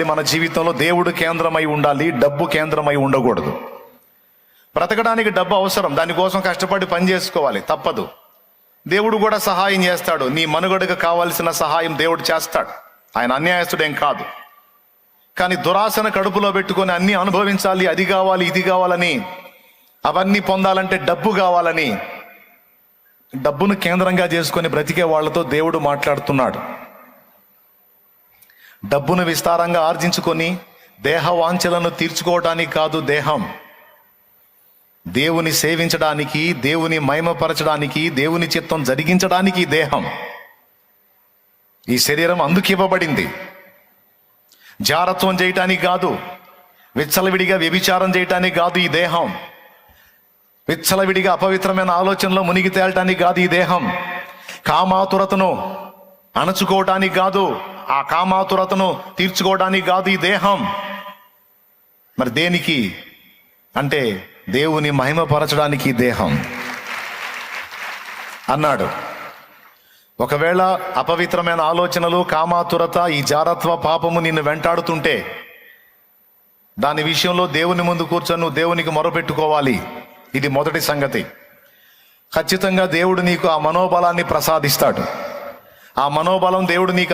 మన జీవితంలో దేవుడు కేంద్రమై ఉండాలి, డబ్బు కేంద్రమై ఉండకూడదు. బ్రతకడానికి డబ్బు అవసరం, దానికోసం కష్టపడి పని చేసుకోవాలి, తప్పదు. దేవుడు కూడా సహాయం చేస్తాడు. నీ మనుగడకు కావాల్సిన సహాయం దేవుడు చేస్తాడు. ఆయన అన్యాయస్తుడేం కాదు. కానీ దురాశను కడుపులో పెట్టుకొని అన్నీ అనుభవించాలి, అది కావాలి ఇది కావాలని, అవన్నీ పొందాలంటే డబ్బు కావాలని డబ్బును కేంద్రంగా చేసుకొని బ్రతికే వాళ్ళతో దేవుడు మాట్లాడుతున్నాడు. డబ్బును విస్తారంగా ఆర్జించుకొని దేహ వాంఛలను తీర్చుకోవడానికి కాదు దేహం, దేవుని సేవించడానికి, దేవుని మహిమపరచడానికి, దేవుని చిత్తం జరిగించడానికి దేహం. ఈ శరీరం అందుకు ఇవ్వబడింది. జారత్వం చేయటానికి కాదు, విచ్చలవిడిగా వ్యభిచారం చేయటానికి కాదు ఈ దేహం, విచ్చలవిడిగా అపవిత్రమైన ఆలోచనలో మునిగి తేలటానికి కాదు ఈ దేహం, కామాతురతను అణచుకోవటానికి కాదు, ఆ కామాతురతను తీర్చుకోవడానికి కాదు ఈ దేహం. మరి దేనికి అంటే దేవుని మహిమపరచడానికి ఈ దేహం అన్నాడు. ఒకవేళ అపవిత్రమైన ఆలోచనలు, కామాతురత, ఈ జారత్వ పాపము నిన్ను వెంటాడుతుంటే దాని విషయంలో దేవుని ముందు కూర్చొని నువ్వు దేవునికి మొరపెట్టుకోవాలి. ఇది మొదటి సంగతి. ఖచ్చితంగా దేవుడు నీకు ఆ మనోబలాన్ని ప్రసాదిస్తాడు. ఆ మనోబలం దేవుడు నీకు